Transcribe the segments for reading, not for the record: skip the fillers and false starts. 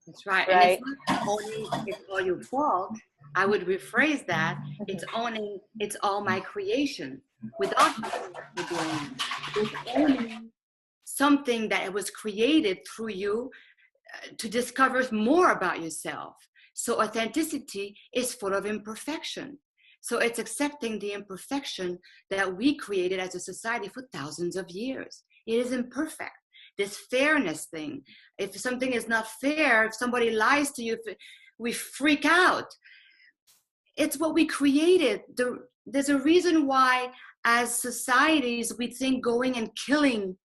That's right. And it's right? not owning it's all your fault. I would rephrase that. It's owning it's all my creation without knowing what you're doing. It's owning something that was created through you to discover more about yourself. So authenticity is full of imperfection. So it's accepting the imperfection that we created as a society for thousands of years. It is imperfect. This fairness thing. If something is not fair, if somebody lies to you, we freak out. It's what we created. There's a reason why, as societies, we think going and killing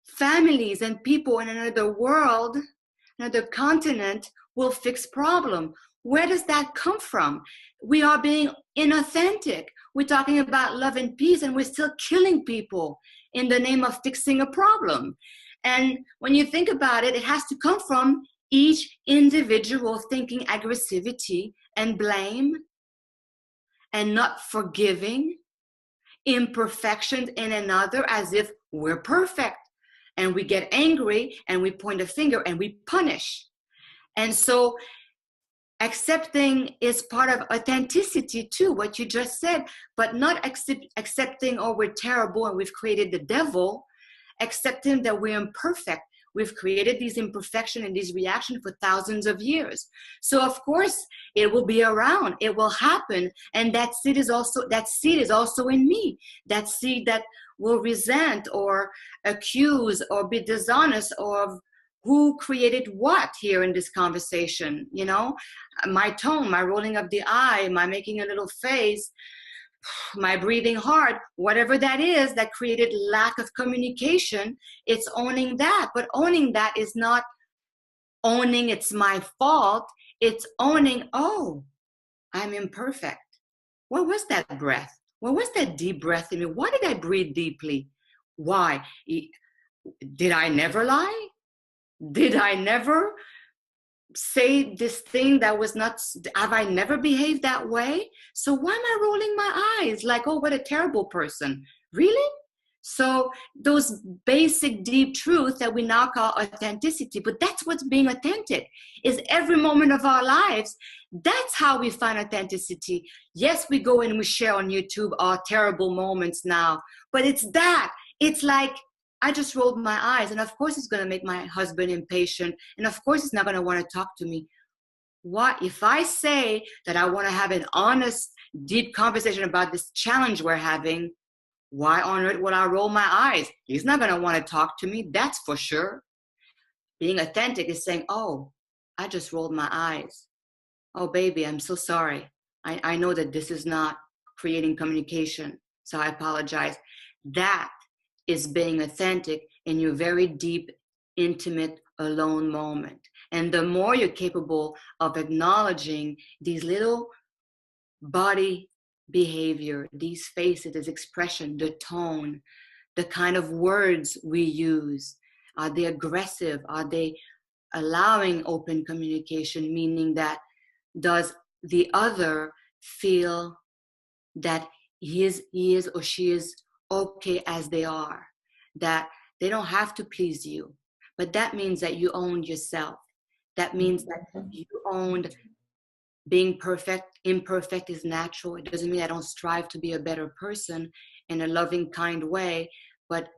families and people in another world, another continent, will fix problem. Where does that come from? We are being inauthentic. We're talking about love and peace, and we're still killing people in the name of fixing a problem. And when you think about it, it has to come from each individual thinking aggressivity and blame and not forgiving imperfections in another as if we're perfect. And we get angry and we point a finger and we punish. And so accepting is part of authenticity too, what you just said, but not accepting, oh, we're terrible and we've created the devil, accepting that we're imperfect. We've created these imperfections and these reactions for thousands of years. So of course it will be around, it will happen. And that seed is also in me. That seed that will resent or accuse or be dishonest of who created what here in this conversation, you know, my tone, my rolling of the eye, my making a little face, my breathing hard, whatever that is that created lack of communication, it's owning that. But owning that is not owning it's my fault. It's owning, oh, I'm imperfect. What was that breath? What was that deep breath in me? Why did I breathe deeply? Why? Did I never lie? Did I never say this thing that was not, have I never behaved that way? So why am I rolling my eyes like, oh, what a terrible person? Really? So those basic deep truths that we now call authenticity, but that's what's being authentic, is every moment of our lives. That's how we find authenticity. Yes, we go and we share on YouTube our terrible moments now, but it's that. It's like, I just rolled my eyes, and of course it's going to make my husband impatient, and of course he's not going to want to talk to me. What if I say that I want to have an honest, deep conversation about this challenge we're having? Why on earth would I roll my eyes? He's not going to want to talk to me, that's for sure. Being authentic is saying, oh, I just rolled my eyes. Oh, baby, I'm so sorry. I know that this is not creating communication, so I apologize. That is being authentic in your very deep, intimate, alone moment. And the more you're capable of acknowledging these little body behavior, these faces, this expression, the tone, the kind of words we use, are they aggressive? Are they allowing open communication, meaning that does the other feel that he is or she is okay as they are, that they don't have to please you, but that means that you owned yourself. That means that you owned being perfect. Imperfect is natural. It doesn't mean I don't strive to be a better person in a loving, kind way, but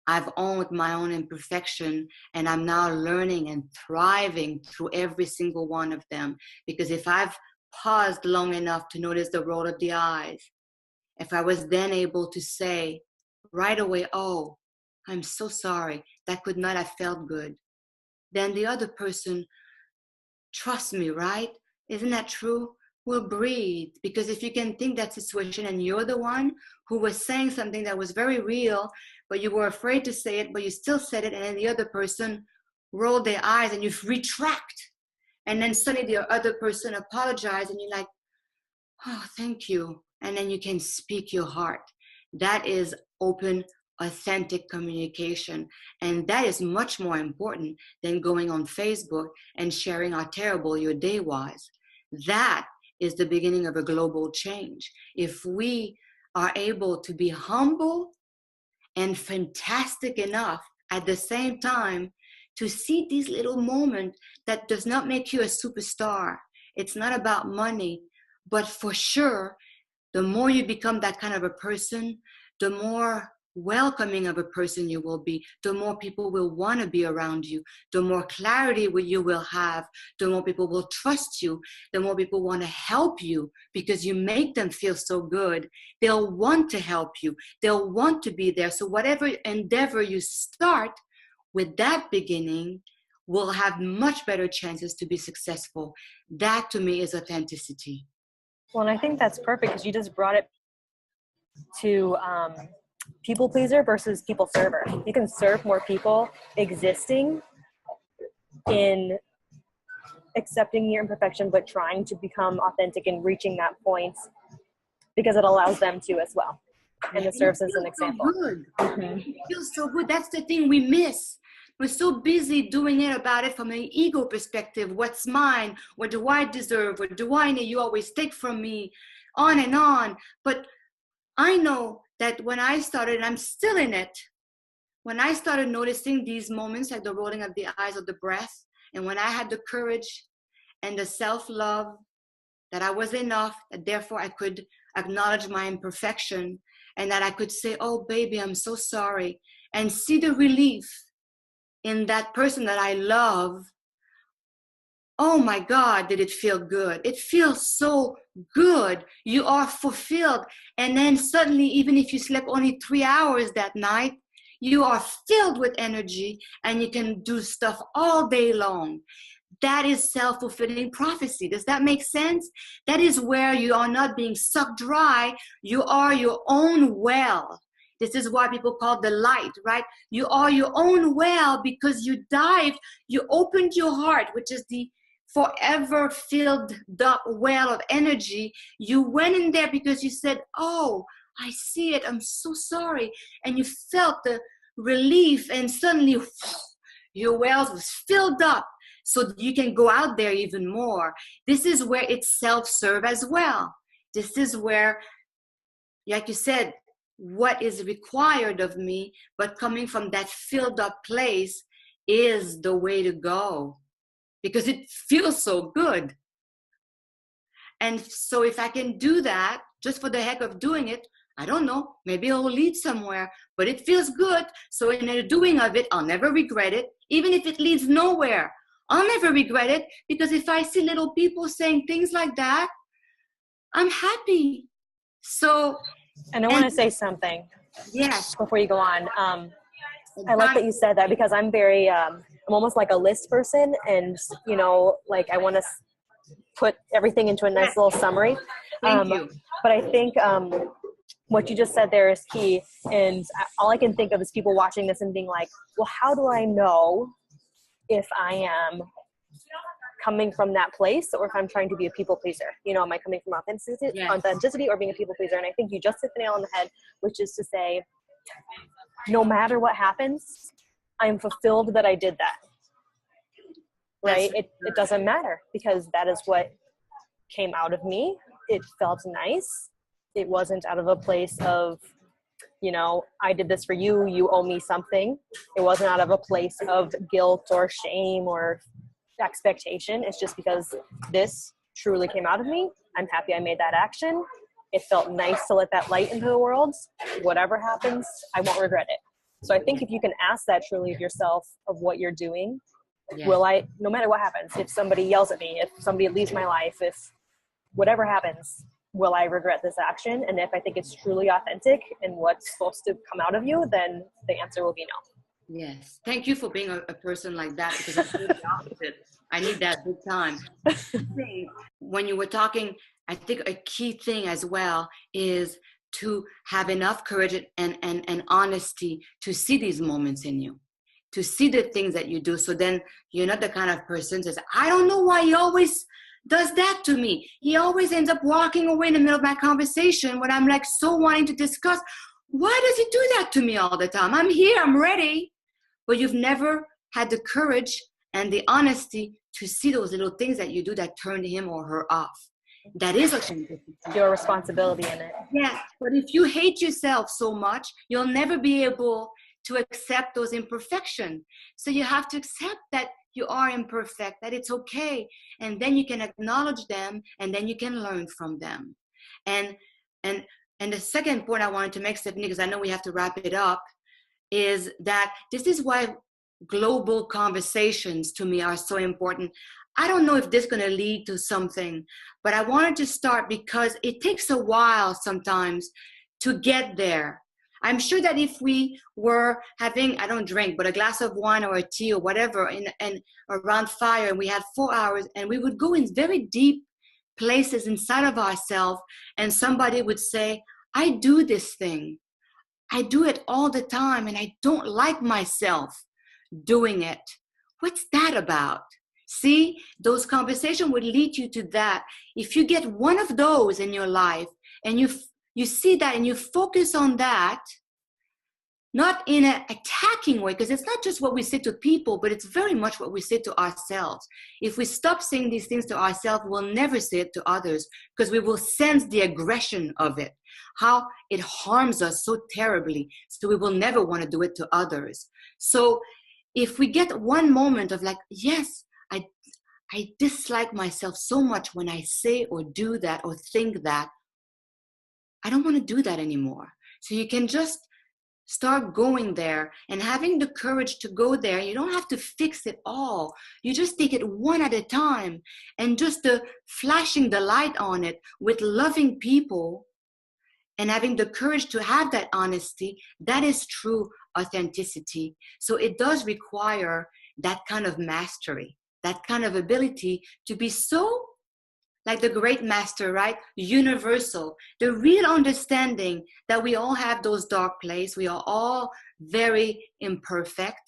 I've owned my own imperfection, and I'm now learning and thriving through every single one of them. Because if I've paused long enough to notice the roll of the eyes, if I was then able to say right away, oh, I'm so sorry, that could not have felt good, then the other person, trust me, right? Isn't that true? Will breathe. Because if you can think that situation and you're the one who was saying something that was very real, but you were afraid to say it, but you still said it, and then the other person rolled their eyes and you retract. And then suddenly the other person apologized and you're like, oh, thank you. And then you can speak your heart. That is open, authentic communication. And that is much more important than going on Facebook and sharing how terrible your day was. That is the beginning of a global change. If we are able to be humble and fantastic enough at the same time to see these little moments that does not make you a superstar. It's not about money, but for sure, the more you become that kind of a person, the more welcoming of a person you will be, the more people will want to be around you, the more clarity you will have, the more people will trust you, the more people want to help you because you make them feel so good. They'll want to help you. They'll want to be there. So whatever endeavor you start with that beginning will have much better chances to be successful. That to me is authenticity. Well, and I think that's perfect because you just brought it to people pleaser versus people server. You can serve more people existing in accepting your imperfection, but trying to become authentic and reaching that point because it allows them to as well. And it serves as an example. Good. It feels so good. That's the thing we miss. We're so busy doing it about it from an ego perspective. What's mine? What do I deserve? What do I need? You always take from me, on and on. But I know that when I started, and I'm still in it, when I started noticing these moments like the rolling of the eyes or the breath, and when I had the courage and the self-love that I was enough, that therefore I could acknowledge my imperfection, and that I could say, oh, baby, I'm so sorry, and see the relief in that person that I love. Oh my God, did it feel good? It feels so good. You are fulfilled. And then suddenly, even if you slept only 3 hours that night, you are filled with energy and you can do stuff all day long. That is self-fulfilling prophecy. Does that make sense? That is where you are not being sucked dry. You are your own well. This is why people call the light, right? You are your own well because you dived, you opened your heart, which is the forever filled up well of energy. You went in there because you said, oh, I see it. I'm so sorry. And you felt the relief and suddenly your wells was filled up so you can go out there even more. This is where it's self-serve as well. This is where, like you said, what is required of me, but coming from that filled up place is the way to go because it feels so good. And so if I can do that just for the heck of doing it, I don't know, maybe it'll lead somewhere, but it feels good. So in the doing of it, I'll never regret it. Even if it leads nowhere, I'll never regret it because if I see little people saying things like that, I'm happy. So, and I want to say something. Yes. Before you go on, I like that you said that because I'm very, I'm almost like a list person, and you know, like I want to put everything into a nice little summary. Thank you. But I think what you just said there is key, and all I can think of is people watching this and being like, well, how do I know if I am coming from that place or if I'm trying to be a people pleaser? You know, am I coming from authenticity, Yes. authenticity or being a people pleaser? And I think you just hit the nail on the head, which is to say, no matter what happens, I'm fulfilled that I did that. Right? It doesn't matter because that is what came out of me. It felt nice. It wasn't out of a place of, you know, I did this for you, you owe me something. It wasn't out of a place of guilt or shame or expectation. It's just because this truly came out of me. I'm happy I made that action. It felt nice to let that light into the world. Whatever happens, I won't regret it. So I think if you can ask that truly of yourself of what you're doing, yes. Will I, no matter what happens, if somebody yells at me, if somebody leaves my life, if whatever happens, will I regret this action? And if I think it's truly authentic and what's supposed to come out of you, then the answer will be no. Yes. Thank you for being a person like that because I'm the opposite. I need that big time. When you were talking, I think a key thing as well is to have enough courage and honesty to see these moments in you, to see the things that you do. So then you're not the kind of person that says, I don't know why he always does that to me. He always ends up walking away in the middle of my conversation when I'm like so wanting to discuss. Why does he do that to me all the time? I'm here, I'm ready. But you've never had the courage and the honesty to see those little things that you do that turn him or her off. That is authenticity. Your responsibility in it. Yeah, but if you hate yourself so much, you'll never be able to accept those imperfections. So you have to accept that you are imperfect, that it's okay. And then you can acknowledge them, and then you can learn from them. And and and the second point I wanted to make, Stephanie, because I know we have to wrap it up, is that this is why global conversations to me are so important. I don't know if this is going to lead to something, but I wanted to start because it takes a while sometimes to get there. I'm sure that if we were having, I don't drink, but a glass of wine or a tea or whatever, and around fire, and we had 4 hours, and we would go in very deep places inside of ourselves, and somebody would say, I do this thing. I do it all the time, and I don't like myself doing it. What's that about? See, those conversations would lead you to that. If you get one of those in your life, and you see that and you focus on that, not in an attacking way, because it's not just what we say to people, but it's very much what we say to ourselves. If we stop saying these things to ourselves, we'll never say it to others, because we will sense the aggression of it, how it harms us so terribly. So we will never want to do it to others. So if we get one moment of like, yes, I dislike myself so much when I say or do that or think that, I don't want to do that anymore. So you can just start going there and having the courage to go there. You don't have to fix it all. You just take it one at a time, and just the flashing the light on it with loving people and having the courage to have that honesty. That is true authenticity. So it does require that kind of mastery, that kind of ability to be so, like the great master, right? Universal. The real understanding that we all have those dark places. We are all very imperfect.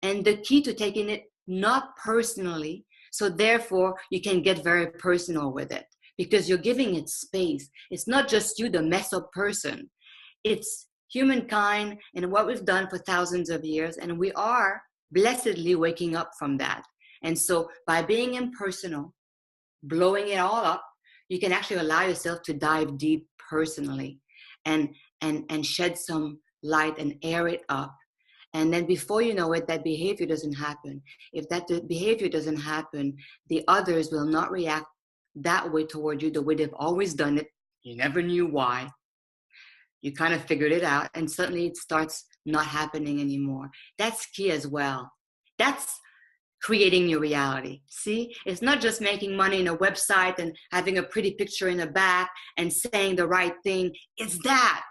And the key to taking it not personally, so therefore you can get very personal with it, because you're giving it space. It's not just you, the mess up person. It's humankind and what we've done for thousands of years. And we are blessedly waking up from that. And so by being impersonal, blowing it all up, you can actually allow yourself to dive deep personally, and shed some light and air it up. And then before you know it, that behavior doesn't happen. If that behavior doesn't happen, the others will not react that way toward you the way they've always done it. You never knew why. You kind of figured it out, and suddenly it starts not happening anymore. That's key as well. That's creating your reality. See, it's not just making money in a website and having a pretty picture in the back and saying the right thing. It's that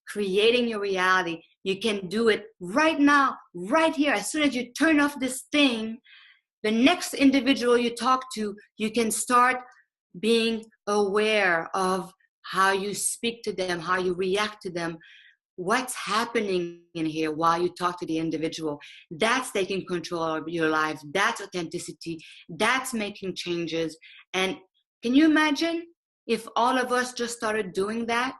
creating your reality. You can do it right now, right here. As soon as you turn off this thing, the next individual you talk to, you can start being aware of how you speak to them, how you react to them, what's happening in here while you talk to the individual. That's taking control of your life. That's authenticity. That's making changes. And can you imagine if all of us just started doing that?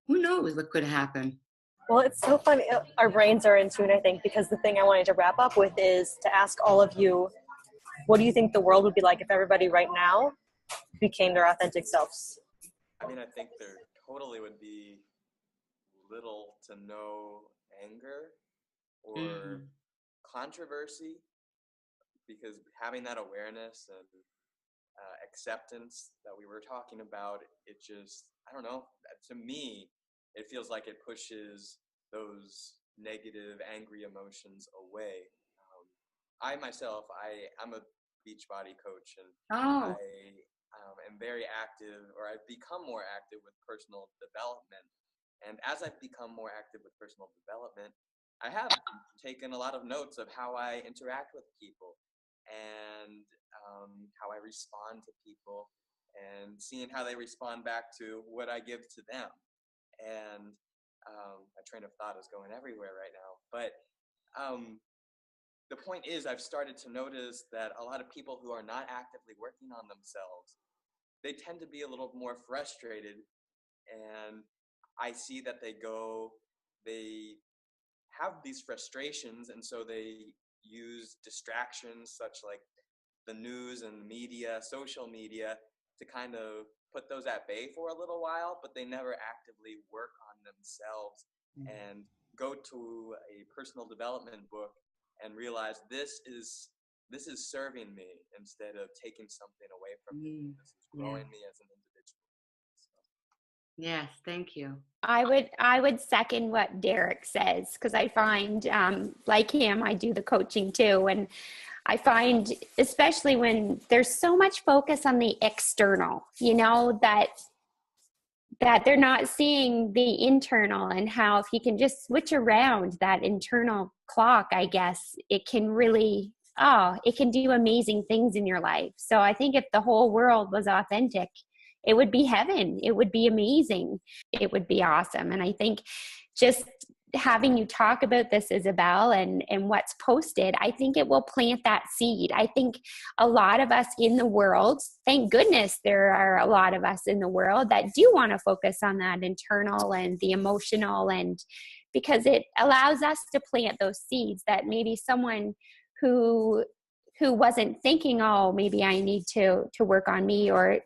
Who knows what could happen? Well, it's so funny. Our brains are in tune, I think, because the thing I wanted to wrap up with is to ask all of you, what do you think the world would be like if everybody right now became their authentic selves? I mean, I think there totally would be little to no anger or controversy, because having that awareness and acceptance that we were talking about, it just, I don't know, to me, it feels like it pushes those negative, angry emotions away. I myself, I'm a Beachbody coach, and Oh, I am very active, or I've become more active with personal development. And as I've become more active with personal development, I have taken a lot of notes of how I interact with people, and how I respond to people, and seeing how they respond back to what I give to them. And my train of thought is going everywhere right now. But the point is, I've started to notice that a lot of people who are not actively working on themselves, they tend to be a little more frustrated. And I see that they have these frustrations, and so they use distractions such like the news and media, social media, to kind of put those at bay for a little while, but they never actively work on themselves and go to a personal development book and realize this is serving me instead of taking something away from me. This is growing me as an individual. So. Yes, thank you. I would second what Derek says, because I find, like him, I do the coaching too, and I find, especially when there's so much focus on the external, you know, that they're not seeing the internal, and how if you can just switch around that internal clock, I guess it can really, it can do amazing things in your life. So I think if the whole world was authentic, it would be heaven. It would be amazing. It would be awesome. And I think just having you talk about this, Isabel, and what's posted, I think it will plant that seed. I think a lot of us in the world, thank goodness there are a lot of us in the world that do want to focus on that internal and the emotional, and because it allows us to plant those seeds that maybe someone who wasn't thinking, oh, maybe I need to work on me, or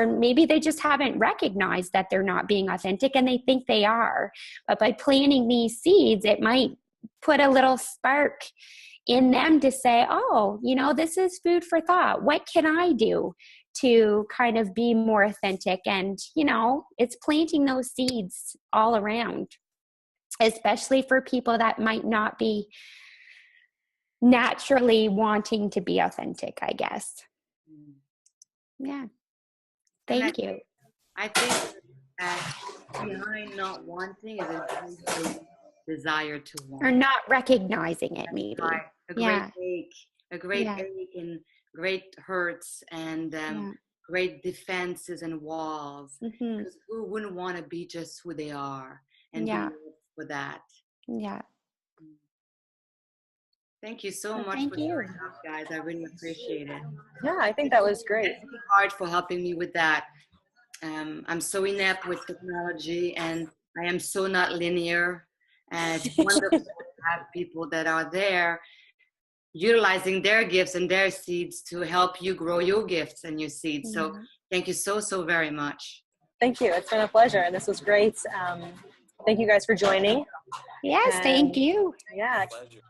maybe they just haven't recognized that they're not being authentic and they think they are. But by planting these seeds, it might put a little spark in them to say, oh, you know, this is food for thought. What can I do to kind of be more authentic? And, you know, it's planting those seeds all around, especially for people that might not be naturally wanting to be authentic, I guess. Yeah. Thank you. I think that behind not wanting is a desire to want. Or not recognizing it, maybe. Right. A great ache and great hurts and great defenses and walls. Mm-hmm. Because who wouldn't want to be just who they are and be loved for that? Yeah. Thank you so much for showing up, guys. I really appreciate it. Yeah, I think that was great. Thank you hard for helping me with that. I'm so inept with technology, and I am so not linear. And it's wonderful to have people that are there utilizing their gifts and their seeds to help you grow your gifts and your seeds. So thank you so very much. Thank you. It's been a pleasure, and this was great. Thank you guys for joining. Yes, thank you. Yeah. Pleasure.